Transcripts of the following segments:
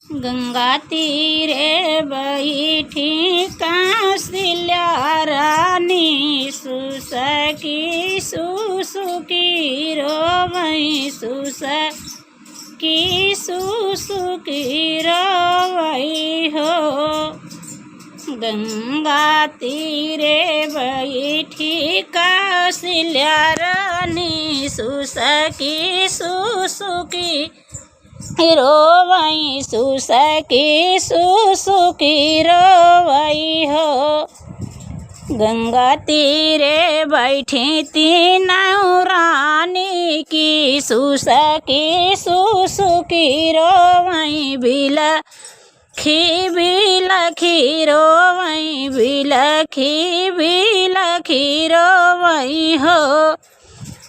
गंगा तीरे बैठी कौशल्या रानी सुसकी सुसुकी रोवई सुसकी सुसुकी रोवई हो। गंगा तीरे बैठी कौशल्या रानी सुसकी सुसुकी रोवई सुसकी सुसुकी रोवई हो। गंगा तीरे बैठी तीनों रानी की सुसकी सुसुकी रोवई बिलखी बिलखी रोवई बिलखी बिलखी रोवई हो।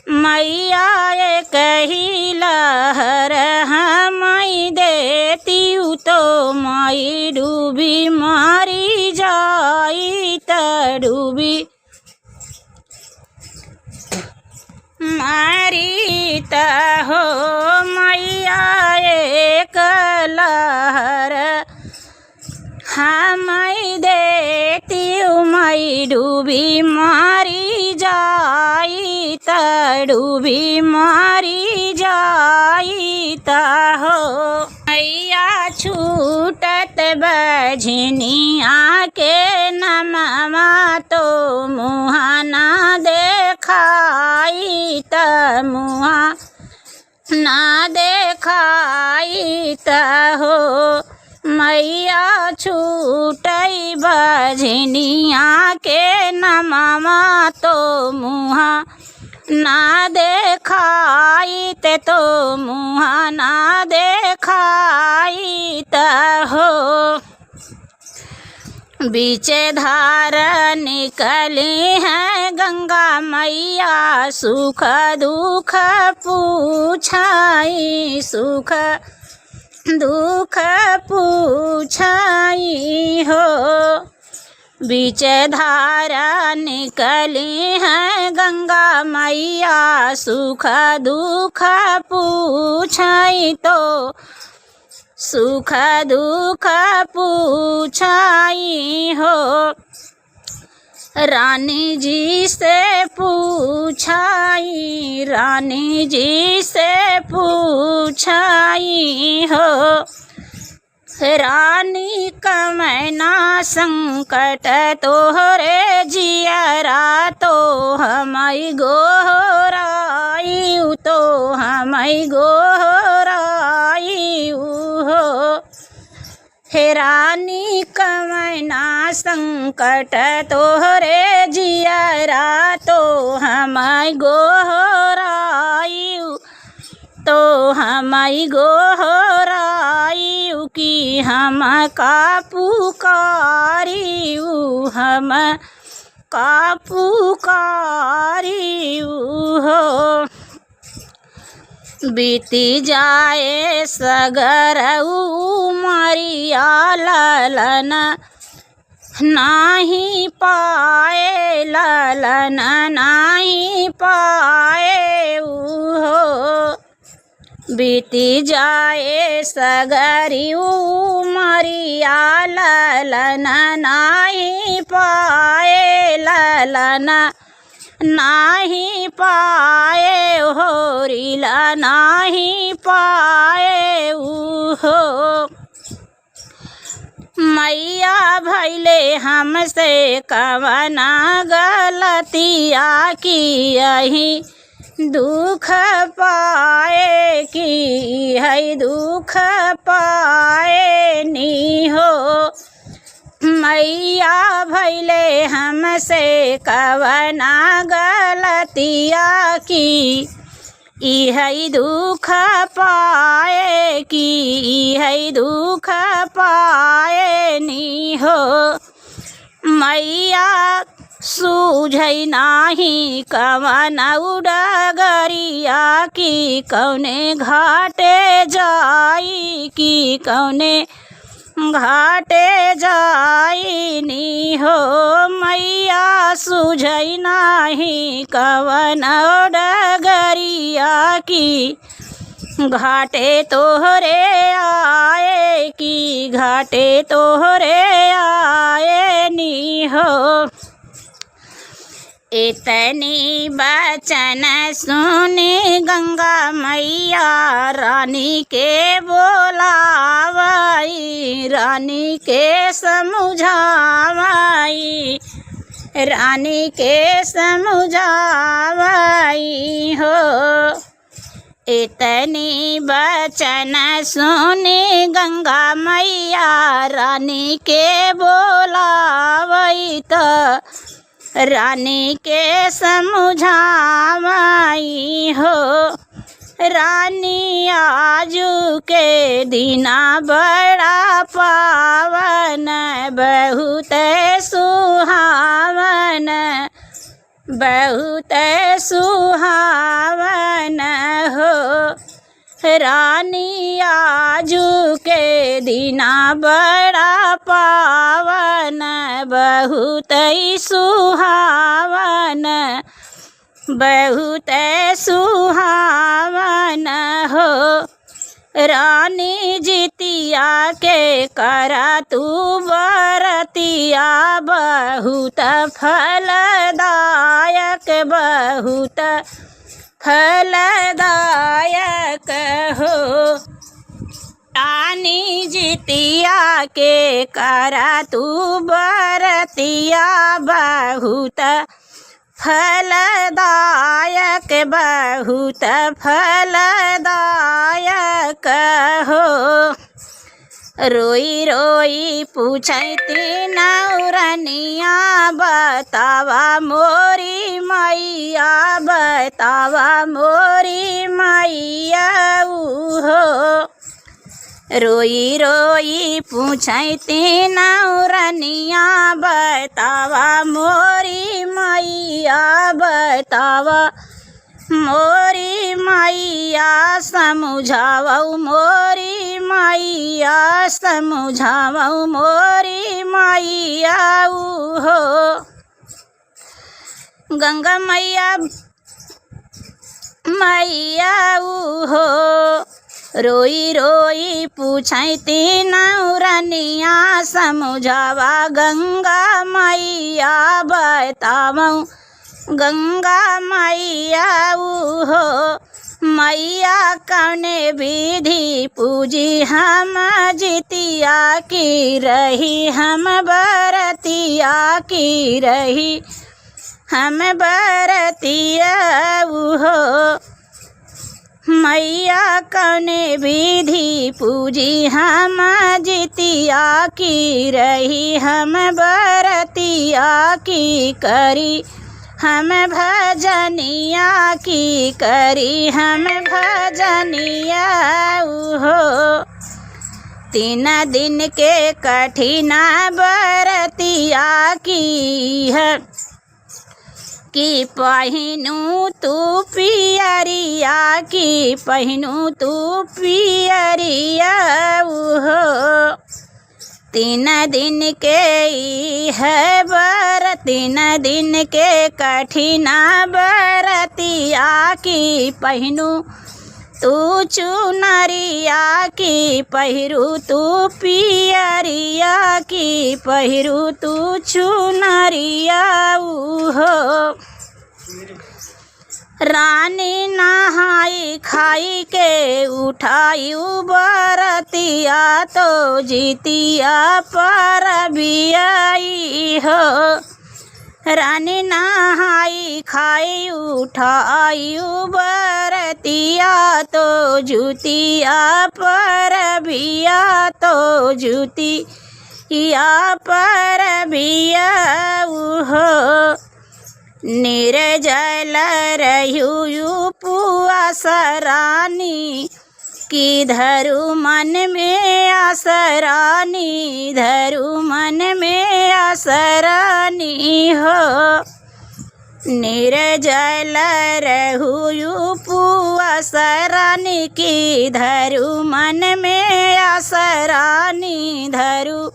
मैया ये कही लहर हमाई देती तो माई डूबी मारी जाई त डूबी मारी त हो। मैया एक लहर हमाई देती माई डूबी मारी जाई त डूबी मारी जाई त हो। मैया छूटत बझनिया के नमवा तो मुँह ना देखाई त मुँह ना देखाई त हो। मैया छूटई बझनिया के नमवा तो मुँह ना देखाई ते तो मुँह ना देखाई त हो। बीचे धार निकली है गंगा मैया सुख दुख पूछाई सुख दुख पूछाई हो। बीच धारा निकली है गंगा मैया सुख दुख पूछाई तो सुख दुख पूछाई हो। रानी जी से पूछाई रानी जी से पूछाई हो। रानी कमैना संकट तोहरे जियरा तो हमाई गोहराई तो हमाई गोहराई हो। हे रानी कमैना संकट तोहरे जियरा तो हमाई गोहराई तो हमाई गोहराई की हम का पुकारी हम का पुकारी हो। बीती जाए सगर उमरिया ललन नाही पाए ललन नाही पाए हो। बीती जाए सगरी उमरिया ललन नाही पाए ललन नाही पाए होरिला नाही पाए हो। मैया भैले हमसे कवना गलतिया की यही दुख पाए की है दुख पाए नी हो। मैया भैले हमसे कवना गलतिया की है दुख पाए की है दुख पाए नी हो। मैया सूझई नाही कवना उडगरिया की कौने घाटे जाई की कौने घाटे जाई नी हो। मैया सूझई नाही कवना उडगरिया की घाटे तोहरे आए की घाटे तोहरे आए नी हो। इतनी बचन सुनी गंगा मैया रानी के बोलावाई, रानी के समझावाई, रानी के समझावाई हो। इतनी बचन सुनी गंगा मैया रानी के बोलावई तो रानी के समझावई हो। रानी आजू के दिना बड़ा पावन बहुत सुहावन, बहुत सुहावन हो। रानी आजू के दिना बड़ा पावन बहुत सुहावन, बहुत सुहावन हो। रानी जितिया के करा तू बरतिया बहुत फलदायक, बहुत फलदायक हो। रानी जितिया के करा तू बरतिया बहुत फलदायक, बहुत फलदायक हो। रोई रोई पूछती नौरनिया बतावा मोरी मैया, बतावा मोरी मैया हो। रोई रोई पूछती नौरनिया बतावा मोरी मैया, बतावा मोरी मैया, समझावऊ मोरी मैया, समझावऊ मोरी मैया हो। गंगा मैया मैया हो। रोई रोई पूछती नौरनिया समझावा गंगा मैया, बतावऊ गंगा मैया हो। मैया कौने विधि पूजी हम जितिया की रही, हम बरतिया की रही, हम बरतिया हो। मैया कौने विधि पूजी हम जितिया की रही, हम बरतिया की करी, हम भजनिया की करी, हम भजनिया हो। 3 दिन के कठिना बरतिया की है कि पहिनू तू पियरिया, की पहिनू तू पियरिया हो। 3 दिन के है 3 दिन के कठिना बरतिया की पहिनू तू चुनरिया, की पहिरू तू पियरिया, की पहिरू तू चुनरिया हो। रानी नहाई खाई के उठाई बरतिया तो जितिया पर बियाई हो। रानी नहाई खाई उठाई बरतिया तो जुतिया पर बिया, तो जुतिया पर बिया हो। निर्जल रहू उपवास रानी की धरु मन में आसरानी, धरु मन में आसरानी हो। निर्जल रहू उपवास रानी की धरु मन में आसरानी, धरु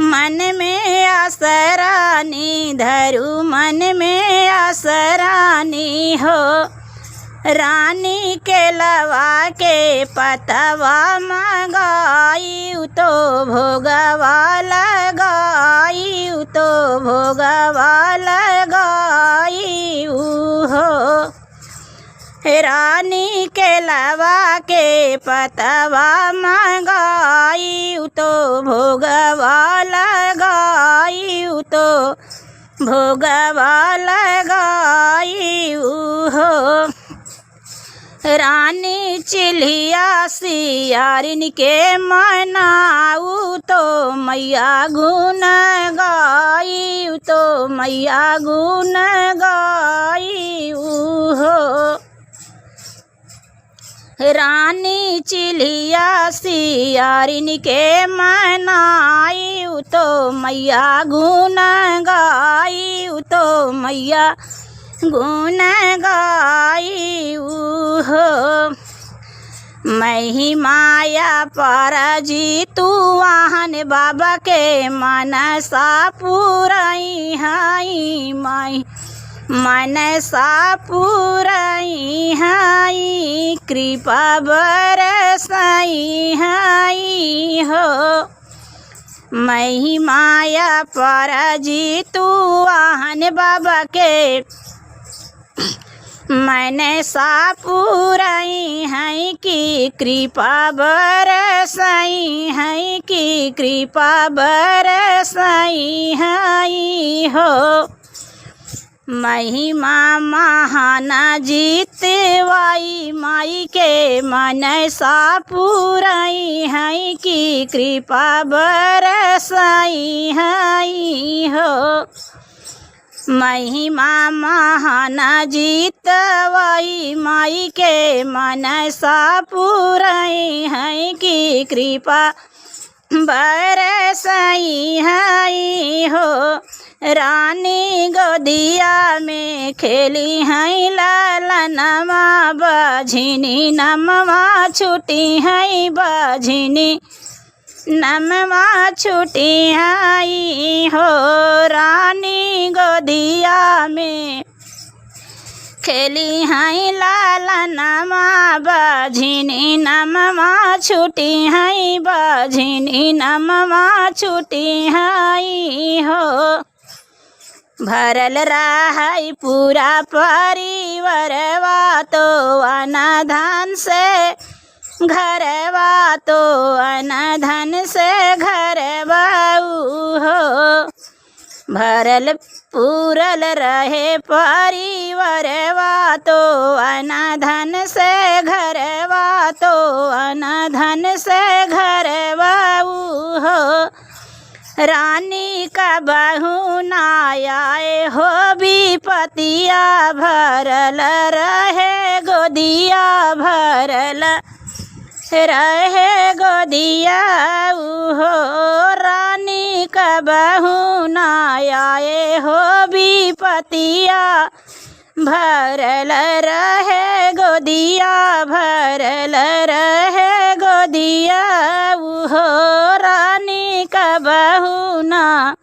मन में आसरानी, धरु मन में आसरानी हो। रानी के लवा के पतवा मंगाई तो भोगवा लगाई तो भोगवा लगाई हो। रानी के लवा के पतवा मंगाई तो भोगवा लगाई तो भोगवा लगाई हो। रानी चिल्हिया सियारिन के मनाऊ तो मैया गुण गाई तो मैया गुण गाई हो। रानी चिल्हिया सियारिन के मनाई तो मैया गुण गाई तो मैया गुण गाई हो। मही माया पर जी तू वाहन बाबा के मनसा पुरई हई माई मनसा पुरई हई कृपा बरसई हई हो। मही माया पर जी तू वाहन बाबा के मैंने सा पुरई है कि कृपा बरसई है कि कृपा बरसई है हो। महिमा महाना जीतवाई माई के मन सा पुरई है कि कृपा बरसई है हो। महिमा महाना जीतवाई माई के मन सा पुरई है कि कृपा बरसई है हो। रानी गोदिया में खेली है लालनमा बझिनी नमवा छुटी है बझिनी नमवा छुटी है हो। रानी गोदिया में खेली है लालनमा बझिनी नमवा छुटी है बझिनी नमवा छुटी है हो। भरल रहाई पूरा परिवारवा तो अनाधन से घरवा तो अनाधन से घरवा हो। भरल पूरल रहे परिवारवा तो अनाधन से घरवा तो अनाधन से घरवा हो। रानी का बहू ना आए हो विपतिया भरल रहे गोदिया भरल रहे गोदिया हो। रानी का बहू ना आए हो विपतिया भरल रहे गोदिया भरल रहे गोदिया हो। रानी का बहू ना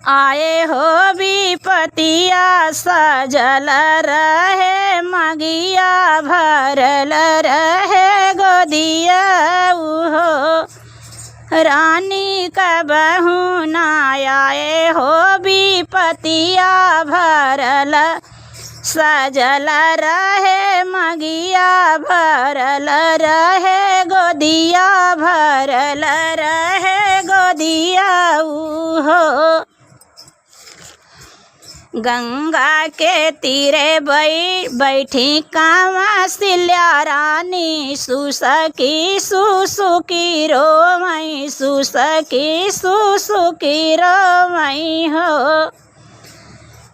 आए हो विपतिया सजल रहे मगिया भरल रहे गोदिया हो। रानी का बहू ना आए हो विपतिया भरल सजल रहे मगिया भरल रहे गोदिया भरल रहे गोदिया हो। गंगा के तीरे बैठी कामसिल्या रानी सुसकी सुसुकी रोमई सुसकी सुसुकी रोमई हो।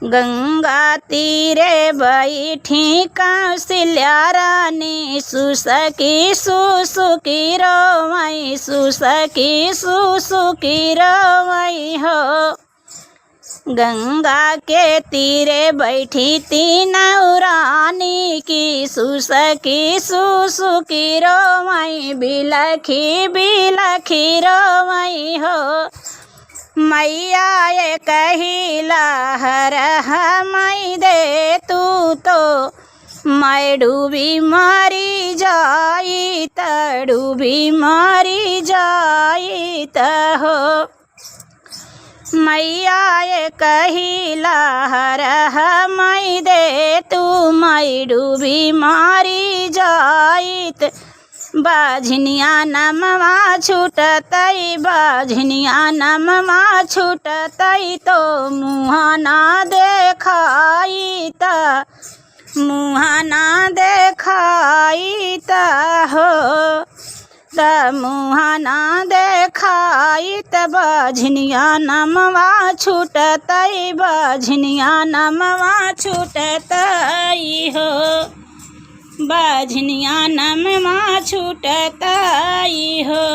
गंगा तीरे बैठी कौशल्या रानी सुसकी सुसुकी रोमई सुसकी सुसुकी रोमई हो। गंगा के तीरे बैठी तीनों रानी की सुसकी सुसुकी रोमई बिलखी बिलखी रोमई हो। मैया ये कही लहर मई दे तू तो मैं डूबी मरी जाई त डूबी मरी जाई त हो मैया ये कही लहर मैं दे तू मैं डूबी मारी जाइत बाझनिया नमवा छूटतई बाझनिया नमवा छूटतई तो मुँह ना देखाई त मुँह ना देखाई त हो त मुँह ना देखाई त बाझनिया नमवा छूटतई बाझनिया नमवा छूटतई हो बाझनिया नमवा छूटतई हो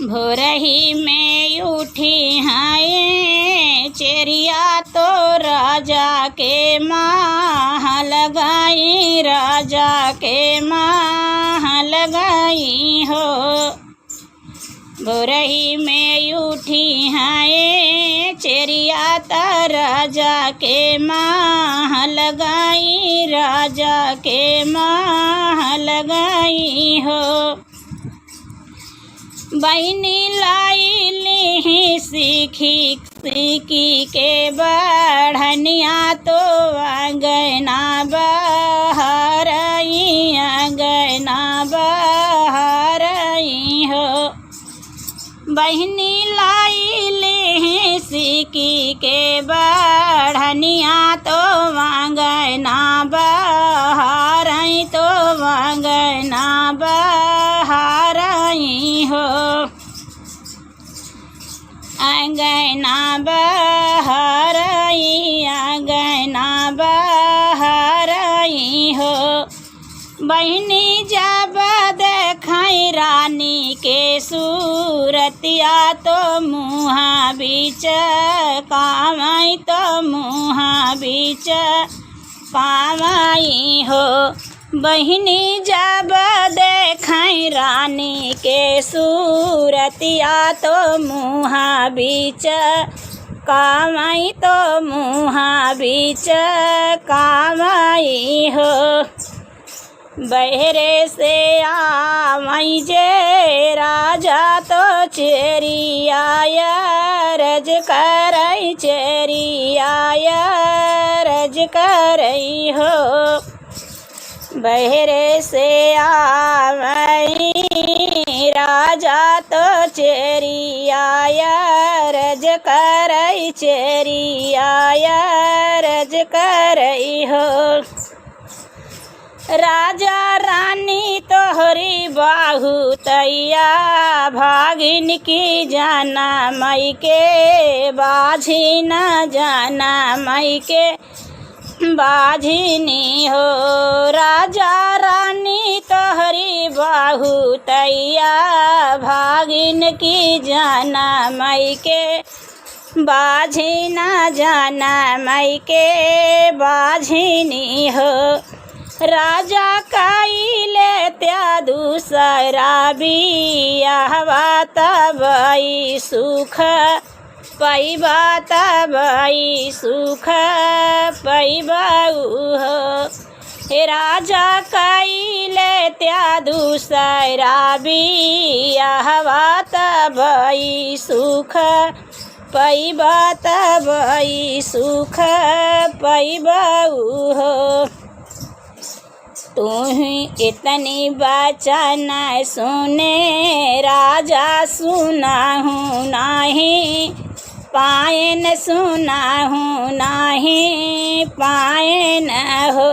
भोरही में उठी है चेरिया तो राजा के माँ लगाई राजा के माँ लगाई हो भोरही में उठी है चेरिया तो राजा के माँ लगाई राजा के माँ लगाई हो बहनी लाई ली सीखी सीखी के बढ़निया तो अंगना बहारई अंगना बहारई हो बहनी लाई ली सीखी के बढ़निया तो अंगना बहारई तो अंगना बहारई हो अंगना बहारई अंगना बहारई हो बहनी जब देखाई रानी के सूरतिया तो मुँह बीच कामाई तो मुँह बीच कामाई हो बहनी जब देखाई रानी के सूरतिया तो मुँह बीच कामाई तो मुँह बीच कामाई हो बहरे से आमई जे राजा तो चेरी आया रज करई चेरी आया रज करई हो बहरे से आमई राजा तो चेरी आया रज करई चेरी आया रज करई हो राजा रानी तोहरी बाहु तैया भागिन की जाना मई के बाझी न जाना मई के बाझिनी हो राजा रानी तोहरी बाहु तैया भागिन की जाना मई के बाझी न जाना मई के बाझिनी हो राजा काइले त्या दूसरा बियाहवा तबई सुख पैबा तबई सुख पैबा हो हे राजा काइले त्या दूसरा बियाहवा तबई सुख पैबा तबई सुख पैबा हो तुम्हें इतनी वचन सुने राजा सुनाहूँ नहीं पायन सुनाहूँ नहीं पायन हो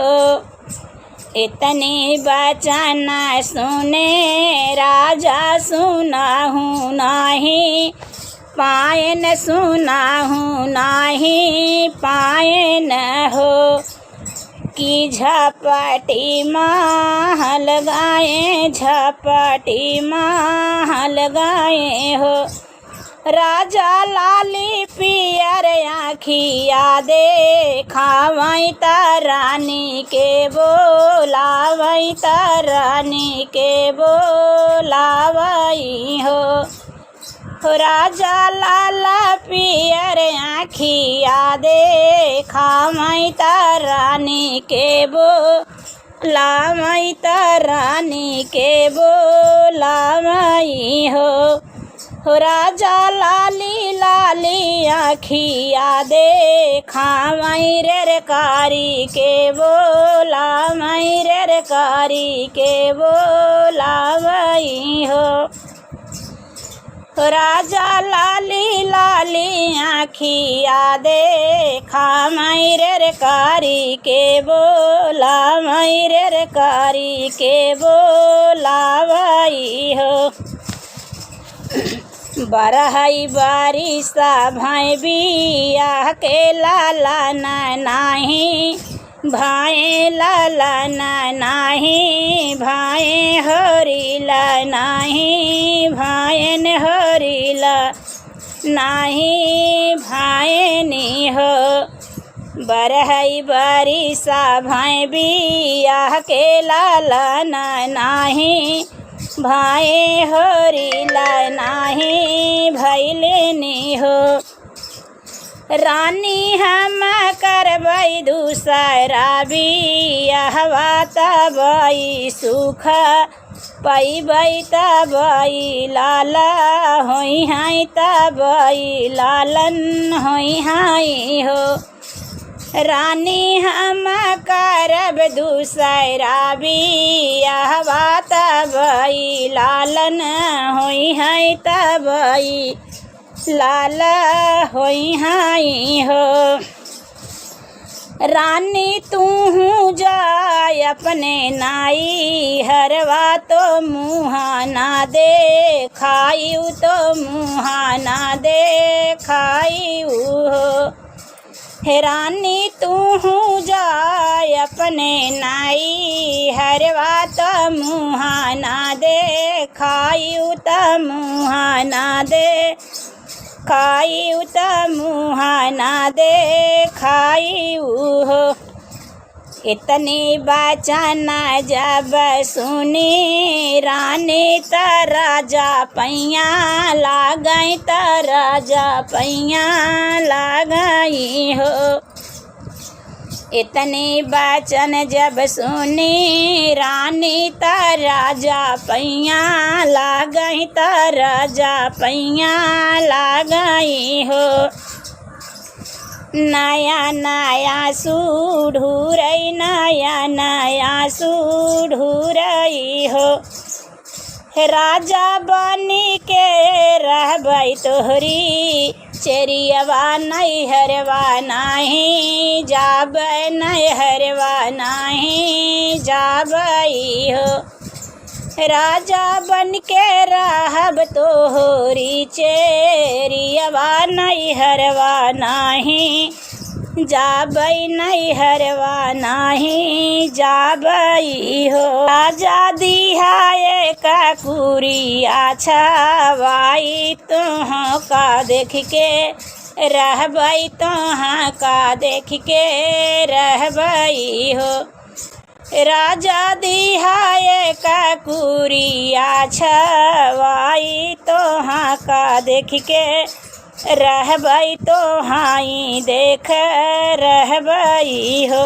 इतनी वचन सुने राजा सुनाहूँ नहीं पायन सुनाहूँ नहीं पायन हो की झपटी माँ लगाए झपटी माँ लगाए हो राजा लाली पियर आँखिया देखावई त रानी के बोलावई त रानी के बोलावई हो राजा लाला पियर आँखिया देखावई त रानी के लामई त रानी के बोलामई हो राजा लाली लाली आखिया देखामई रे कारी के बोलामई रे कारी के बोलामई हो राजा लाली लाली आखिया देखामई रे कारी के बोलामई रे कारी के बोलावई हो बरहई बारिशा भाई बियाह के लाला नाही भाई लाला नाही भाई हरिला नाही भाई हरिला नाही भाई नी हो बरहई बारिशा भाई बियाह के लाला नाही भाई हरिला नाही भैले नी हो रानी हम करबई दूसरा बियाहवा तबई सुख पैबई तबई लाला होई हाई तबई लालन होई हाई हो रानी हम करब दूसरा बियाहवा तबई लालन होई हाई तबई लाला होई हाई हो रानी तू जाय अपने नाई हरवा तो मुँहा ना दे खायू तो मुँहा ना दे खायू हो हे रानी तू जाय अपने नाई हरवा तो मुँहा ना दे खायू तो मुँहा ना दे खायू त मुँहा ना दे खायू हो इतनी बचन जब सुनी रानी त राजा पैया लागई त राजा पैया लागई हो इतनी बचन जब सुनी रानी त राजा पैया लागई त राजा पैया लागई हो नया नया सुढुरई नया नया सुढुरई हो राजा बनी के रहबई तोहरी चेरियवा नैहरवा नाही जाबै नैहरवा नाही जाबई हो राजा बन के रहब तोहरी चेरियवा नैहरवा नाही जाबई नैहरवा नाही जाबई हो राजा दिहाए का कुरिया छवाई तुह का देख के रहबई तुह का देख के रहबई हो राजा दिहाए का कुरिया छवाई तुह का देख के रहबई तो हाई देख रहबई हो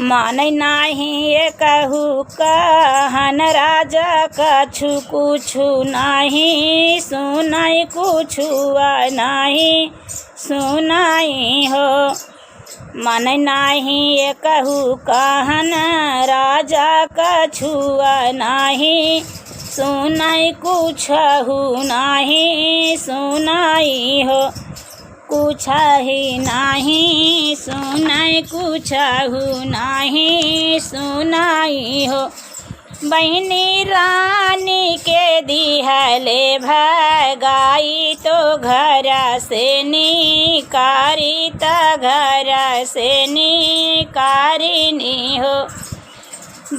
मानै नाही ये कहू कहन राजा कछु कुछु नाही सुनाई कुछु नाही सुनाई हो मानै नाही ये कहू कहन राजा कछु नाही सुनाई कुछहु नाही सुनाई हो कुछ ही नाही सुनाई कुछहु नाही सुनाई हो बहनी रानी के दिहले भगाई तो घर से निकारी त घर से निकारिनी हो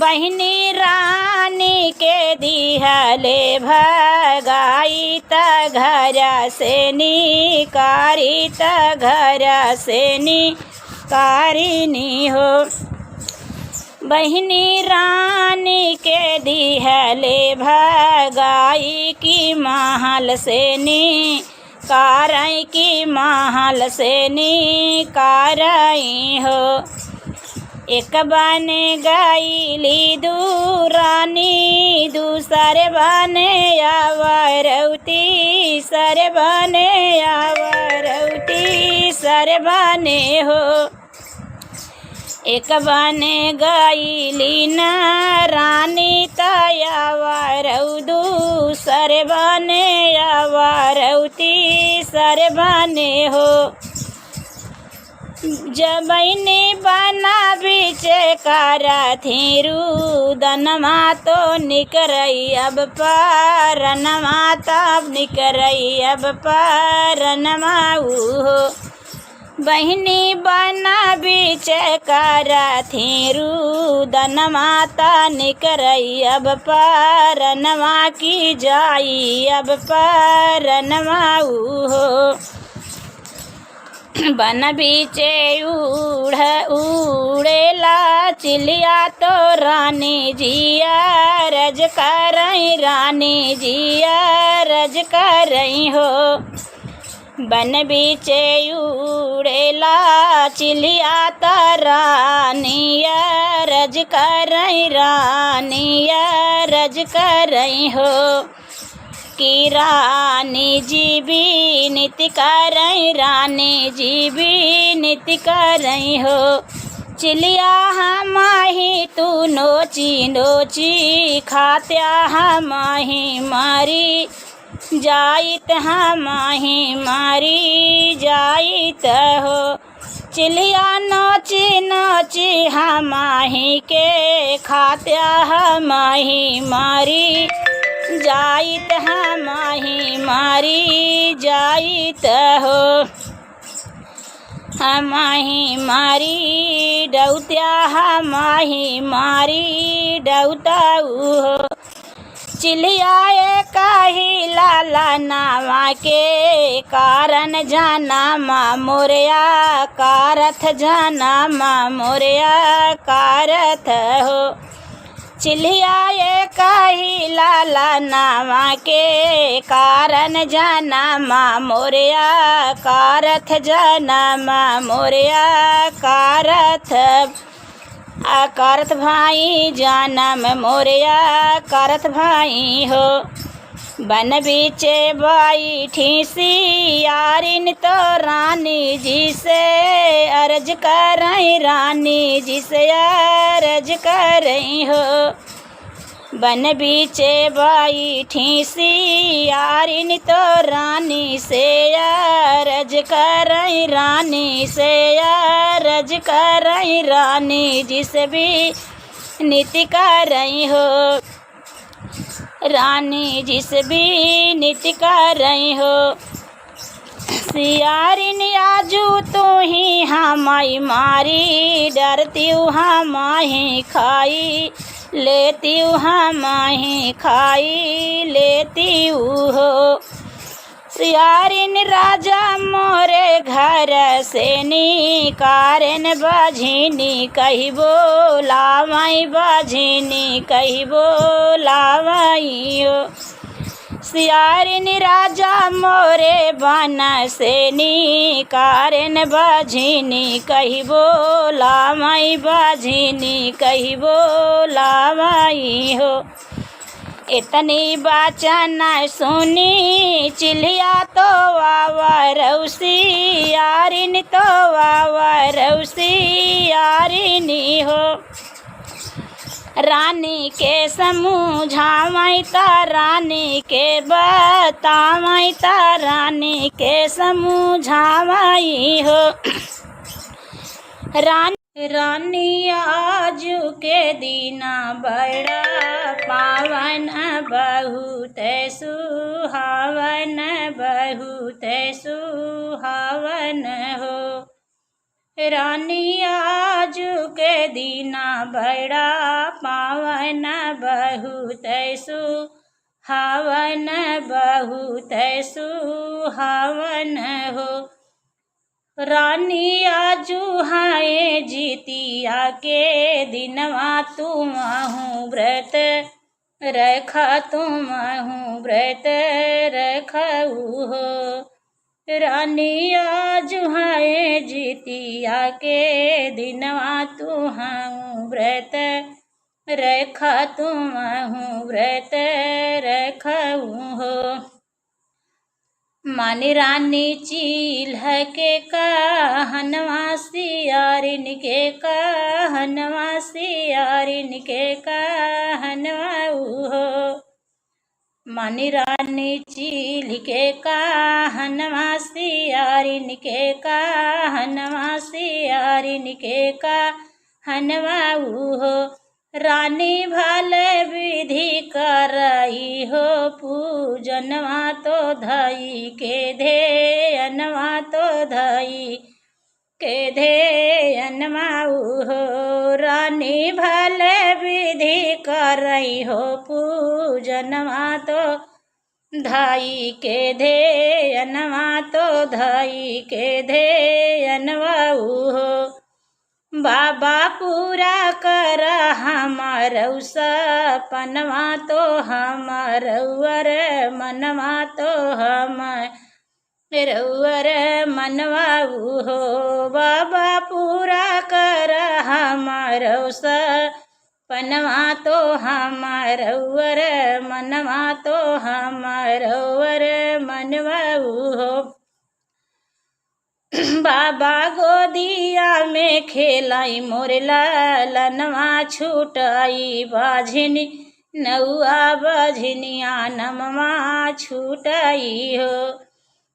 बहनी रानी के दिहले भगाई त घर से निकारी त घर से निकारिनी हो बहनी रानी के दिहले भगाई की महल से निकारई की महल से निकारई हो एक बने गईली दूरानी दूसरे बने आवरौती सरे बने आवरौती सरे बने हो। एक बने गईली न रानी तयावरऊ दूसरे बने आवरौती सरे बने हो। जबैनी बना बीचे करथिरू दनमा तो निकरई अब पारनमा तब निकरई अब पारनमा हो। बहिनी बना बीचे करथिरू दनमा ता निकरई अब पारनमा की जाई अब पारनमा हो। बन बीचे उड़ेला चिलिया तो रानी जिया रज करई रानी जिया रज करई हो। बन बीचे उड़ेला चिलिया तो रानिया रज करई रानिया रज करई हो। की रानी जी भी नीति करई रानी जी भी नीति करई हो। चिलिया हमाही तू नोची नोची खात्या हमाही मारी जाइत हमाही मारी जाइत हो। चिलिया नोची नोची हमाही के खात्या हमाही मारी जाइत हमाही मारी जाइत हो। हमाही मारी डौत्या हमाही मारी डौताऊ हो। चिलिया कही लाला नावा के कारण जाना माँ मोरिया कारथ जाना माँ मोरिया कारथ हो। चिलिया कही लाला नावा के कारण जाना माँ मोरिया कारथ जाना माँ मोरिया कारथ कारथ भाई जानम मोरिया कारथ भाई हो। बन बीचे बैठी सियारिन तो रानी जी से अर्ज करई रानी जी से अर्ज करई हो। बन बीचे बैठी सियारिन तो रानी से अर्ज करई रानी से अर्ज करई रानी जी से भी नीति करई हो। रानी जिस भी नीति करई हो। सियारिन आजू तो ही हमाई मारी डरती हमाही खाई लेती हमाही खाई लेती हो। सियारिन राजा मोरे घर से निकारन बाझिनी कही बोलावाई बाझिनी कही बोलावाई हो। सियारिन राजा मोरे बन से निकारन बाझिनी कही बोलावाई बाझिनी कही बोलावाई हो। इतनी बाचन सुनी चिलिया तो वावरौसी यारिन तो वावरौसी यारिनी हो। रानी के समझावई ता रानी के बतावई ता रानी के समझावई हो। रानी आज के दीना बड़ा पावन बहुत सुहावन बहुत सुहावन हो। रानी आज के दीना बड़ा पावन बहुत सुहावन बहुत सुहावन हो। रानी आजू हाय जीतिया के दिनवा तुमहु व्रत रखा तुमहु व्रत रखऊ हो। रानी आज है जितिया के दिनवा तुहूँ व्रत रखा तुमहूँ व्रत रखऊ हो। मानी रानी चील्ह के कहनवा सियारिन के कहनवा सियारिन के कहनवा हो। मानी रानी चील के कहनवा सियारिन के कहनवा सियारिन के कहनवा हो। रानी भले विधि करई हो पूजनवा तो धई के धेयनवा तो धई के धेयनवा हो। रानी भले विधि करई हो पूजनवा तो धई के धेयनवा तो धई के धेयनवा हो। बाबा पूरा कर हमारौ सपनवा तो हमरौअर मनवा तो हमरौअर मनवा हो। बाबा पूरा कर हमारौ सपनवा तो हमरौअर मनवा तो हमरौअर मनवा हो। बाबा गोदिया में खेलाई मोर ललनवा छूटई बाझिनी नौआ बाझिनिया नमवा छूटई हो।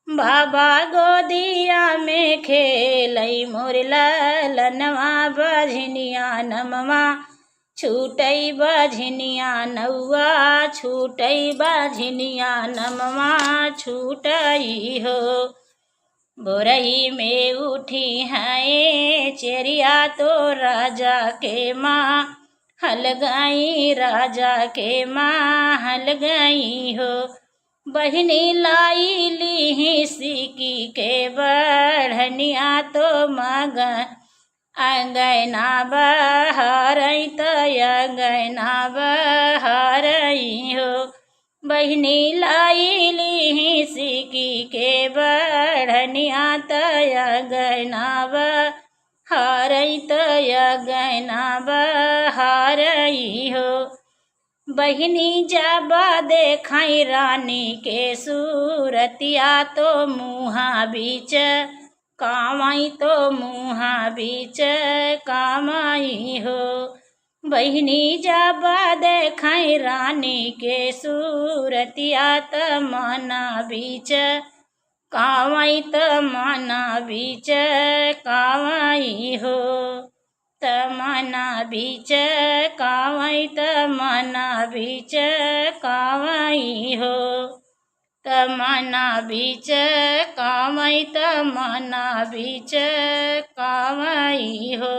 बाबा गोदिया में खेलई मोर ललनवा बाझिनिया नमवा छूटई बाझिनिया नौआ छूटई बाझिनिया नमवा छूटई हो। बोरही में उठी है चेरिया तो राजा के माँ हल गई राजा के माँ हल गई हो। बहनी लाई ली सिकी के बढ़निया तो मग अंगना बहारई तो अंगना बहारई हो। बहनी लाई ली सिकी के बढ़निया तया गैना बहारई तया गैना बहारई हो। बहनी जाबा देखाई रानी के सूरतिया तो मुहा बीच कामाई तो मुहा बीच कामाई हो। बहनी जाबा देखाई रानी के सूरतिया त मना बीच कावाई त मना बीच कावाई हो। त मना बीच कावाई त मना बीच कावाई हो। त मना बीच कावाई त मना बीच कावाई हो।